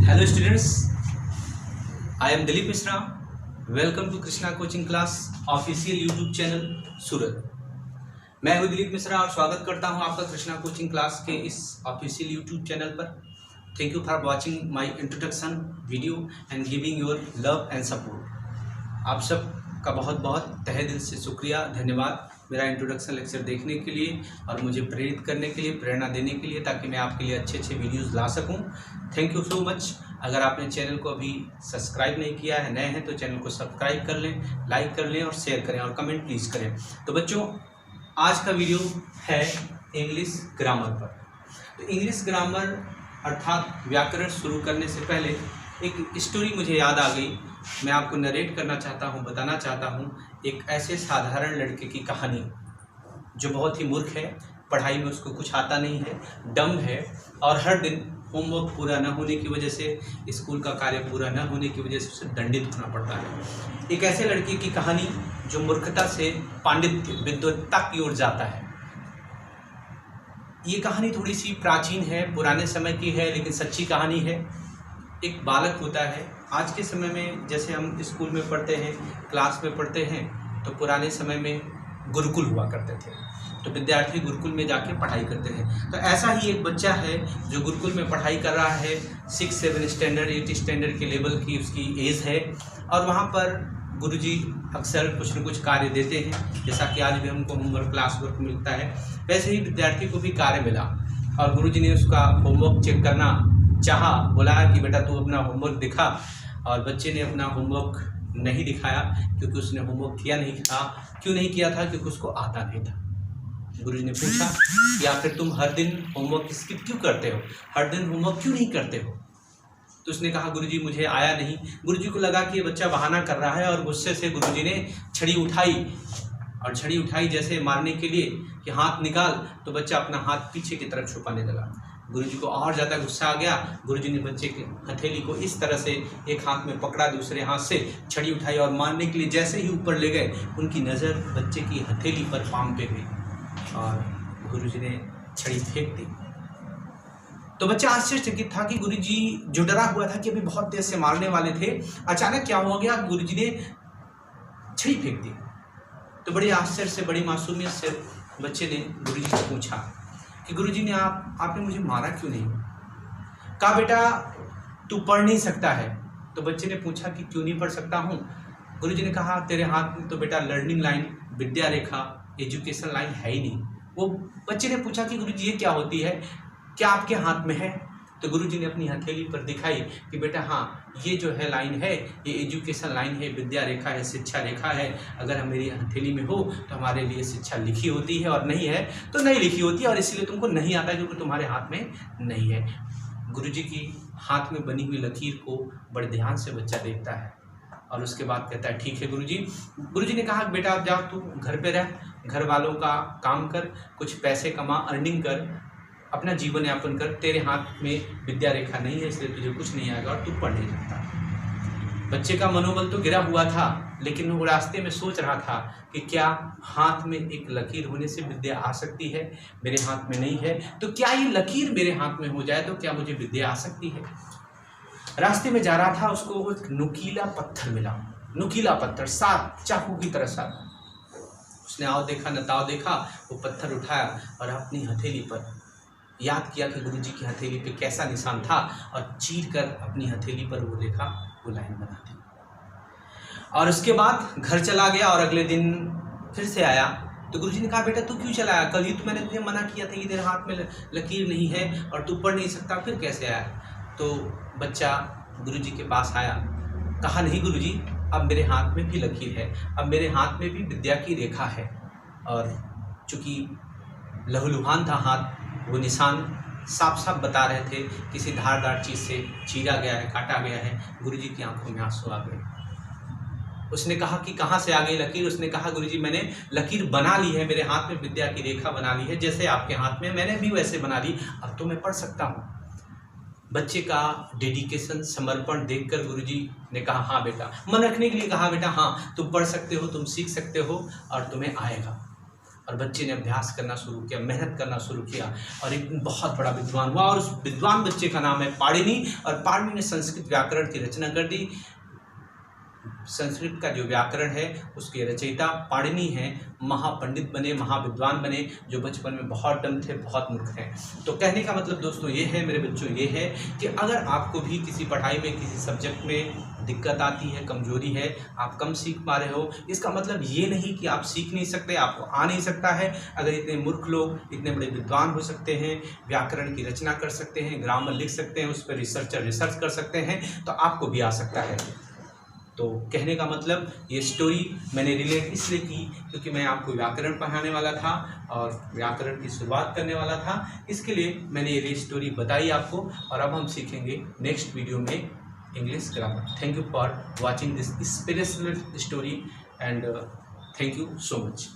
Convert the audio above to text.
Hello students, I am Dilip Mishra. Welcome to Krishna coaching class official YouTube channel Surat. मैं हूं दिलीप मिश्रा और स्वागत करता हूं आपका कृष्णा कोचिंग क्लास के इस ऑफिशियल यूट्यूब चैनल पर। Thank you for watching my introduction video and giving your love and support. आप सब का बहुत बहुत तहे दिल से शुक्रिया, धन्यवाद मेरा इंट्रोडक्शन लेक्चर देखने के लिए और मुझे प्रेरित करने के लिए, प्रेरणा देने के लिए, ताकि मैं आपके लिए अच्छे अच्छे वीडियोस ला सकूं। Thank you so much. अगर आपने चैनल को अभी सब्सक्राइब नहीं किया है, नए हैं, तो चैनल को सब्सक्राइब कर लें, लाइक कर लें और शेयर करें और कमेंट प्लीज़ करें। तो बच्चों, आज का वीडियो है इंग्लिश ग्रामर पर। तो इंग्लिश ग्रामर अर्थात व्याकरण शुरू करने से पहले एक स्टोरी मुझे याद आ गई। मैं आपको नरेट करना चाहता हूँ, बताना चाहता हूँ एक ऐसे साधारण लड़के की कहानी जो बहुत ही मूर्ख है, पढ़ाई में उसको कुछ आता नहीं है, डम है और हर दिन होमवर्क पूरा न होने की वजह से, स्कूल का कार्य पूरा न होने की वजह से उसे दंडित होना पड़ता है। एक ऐसे लड़के की कहानी जो मूर्खता से पांडित्य, विद्वत्ता की ओर जाता है। ये कहानी थोड़ी सी प्राचीन है, पुराने समय की है, लेकिन सच्ची कहानी है। एक बालक होता है। आज के समय में जैसे हम स्कूल में पढ़ते हैं, क्लास में पढ़ते हैं, तो पुराने समय में गुरुकुल हुआ करते थे, तो विद्यार्थी गुरुकुल में जाके पढ़ाई करते थे। तो ऐसा ही एक बच्चा है जो गुरुकुल में पढ़ाई कर रहा है। 6, 7 स्टैंडर्ड, 8 स्टैंडर्ड के लेवल की उसकी एज है और वहाँ पर गुरुजी अक्सर कुछ न कुछ कार्य देते हैं। जैसा कि आज भी हमको होमवर्क, क्लास वर्क मिलता है, वैसे ही विद्यार्थी को भी कार्य मिला और गुरुजी ने उसका होमवर्क चेक करना चाहा, बुलाया कि बेटा तू अपना होमवर्क दिखा। और बच्चे ने अपना होमवर्क नहीं दिखाया क्योंकि उसने होमवर्क किया नहीं था। क्यों नहीं किया था? क्योंकि उसको आता नहीं था। गुरुजी ने पूछा कि आखिर तुम हर दिन होमवर्क स्किप क्यों करते हो, हर दिन होमवर्क क्यों नहीं करते हो? तो उसने कहा गुरुजी मुझे आया नहीं। गुरुजी को लगा कि ये बच्चा बहाना कर रहा है और गुस्से से गुरुजी ने छड़ी उठाई और छड़ी उठाई जैसे मारने के लिए कि हाथ निकाल, तो बच्चा अपना हाथ पीछे की तरफ छुपाने लगा। गुरुजी को और ज़्यादा गुस्सा आ गया। गुरुजी ने बच्चे की हथेली को इस तरह से एक हाथ में पकड़ा, दूसरे हाथ से छड़ी उठाई और मारने के लिए जैसे ही ऊपर ले गए, उनकी नज़र बच्चे की हथेली पर, पाम पे गई और गुरुजी ने छड़ी फेंक दी। तो बच्चा आश्चर्यचकित था कि गुरुजी जो डरा हुआ था कि अभी बहुत तेज से मारने वाले थे, अचानक क्या हो गया, गुरुजी ने छड़ी फेंक दी। तो बड़े आश्चर्य से, बड़ी मासूमियत से बच्चे ने गुरुजी से पूछा कि गुरुजी ने आपने मुझे मारा क्यों नहीं? कहा बेटा तू पढ़ नहीं सकता है। तो बच्चे ने पूछा कि क्यों नहीं पढ़ सकता हूँ? गुरुजी ने कहा तेरे हाथ में तो बेटा लर्निंग लाइन, विद्या रेखा, एजुकेशन लाइन है ही नहीं। वो बच्चे ने पूछा कि गुरुजी ये क्या होती है, क्या आपके हाथ में है? तो गुरुजी ने अपनी हथेली पर दिखाई कि बेटा हाँ, ये जो है लाइन है, ये एजुकेशन लाइन है, विद्या रेखा है, शिक्षा रेखा है। अगर मेरी हथेली में हो तो हमारे लिए शिक्षा लिखी होती है और नहीं है तो नहीं लिखी होती है, और इसलिए तुमको नहीं आता क्योंकि तुम्हारे हाथ में नहीं है। गुरुजी की हाथ में बनी हुई लकीर को बड़े ध्यान से बच्चा देखता है और उसके बाद कहता है ठीक है गुरुजी। गुरुजी ने कहा बेटा अब जाओ, तू घर पे रह, घर वालों का काम कर, कुछ पैसे कमा, अर्निंग कर, अपना जीवन यापन कर। तेरे हाथ में विद्या रेखा नहीं है, इसलिए तुझे कुछ नहीं आएगा और तू पढ़ नहीं सकता। बच्चे का मनोबल तो गिरा हुआ था, लेकिन वो रास्ते में सोच रहा था कि क्या हाथ में एक लकीर होने से विद्या आ सकती है? मेरे हाथ में नहीं है, तो क्या ये लकीर मेरे हाथ में हो जाए तो क्या मुझे विद्या आ सकती है? रास्ते में जा रहा था, उसको एक नुकीला पत्थर मिला। नुकीला पत्थर, साफ चाकू की तरह साफ। उसने आओ देखा नताओ देखा, वो पत्थर उठाया और अपनी हथेली पर याद किया कि गुरुजी की हथेली पे कैसा निशान था और चीर कर अपनी हथेली पर वो देखा, वो लाइन बना दी। और उसके बाद घर चला गया और अगले दिन फिर से आया। तो गुरुजी ने कहा बेटा तू क्यों चला आया? कल ही तो मैंने तुझे मना किया था कि तेरे हाथ में लकीर नहीं है और तू पढ़ नहीं सकता, फिर कैसे आया? तो बच्चा गुरुजी के पास आया, कहा नहीं गुरुजी, अब मेरे हाथ में भी लकीर है, अब मेरे हाथ में भी विद्या की रेखा है। और चूँकि लहूलुहान था हाथ, वो निशान साफ साफ बता रहे थे किसी धारदार चीज़ से चीरा गया है, काटा गया है। गुरुजी की आंखों में आंसू आ गए। उसने कहा कि कहाँ से आ गई लकीर? उसने कहा गुरुजी मैंने लकीर बना ली है, मेरे हाथ में विद्या की रेखा बना ली है, जैसे आपके हाथ में मैंने भी वैसे बना ली, अब तो मैं पढ़ सकता हूँ। बच्चे का डेडिकेशन, समर्पण देखकर गुरुजी ने कहा हाँ बेटा, मन रखने के लिए कहा बेटा हाँ तुम पढ़ सकते हो, तुम सीख सकते हो और तुम्हें आएगा। और बच्चे ने अभ्यास करना शुरू किया, मेहनत करना शुरू किया और एक बहुत बड़ा विद्वान हुआ। और उस विद्वान बच्चे का नाम है पाणिनि, और पाणिनि ने संस्कृत व्याकरण की रचना कर दी। संस्कृत का जो व्याकरण है उसके रचयिता पाणिनि हैं। महापंडित बने, महाविद्वान बने, जो बचपन में बहुत डम थे, बहुत मूर्ख थे। तो कहने का मतलब दोस्तों ये है मेरे बच्चों, ये है कि अगर आपको भी किसी पढ़ाई में, किसी सब्जेक्ट में दिक्कत आती है, कमजोरी है, आप कम सीख पा रहे हो, इसका मतलब ये नहीं कि आप सीख नहीं सकते, आपको आ नहीं सकता है। अगर इतने मूर्ख लोग इतने बड़े विद्वान हो सकते हैं, व्याकरण की रचना कर सकते हैं, ग्रामर लिख सकते हैं, उस पर रिसर्चर रिसर्च कर सकते हैं, तो आपको भी आ सकता है। तो कहने का मतलब ये स्टोरी मैंने रिलेट इसलिए की क्योंकि मैं आपको व्याकरण पढ़ाने वाला था और व्याकरण की शुरुआत करने वाला था, इसके लिए मैंने ये स्टोरी बताई आपको। और अब हम सीखेंगे नेक्स्ट वीडियो में English grammar. Thank you for watching this inspirational story and thank you so much.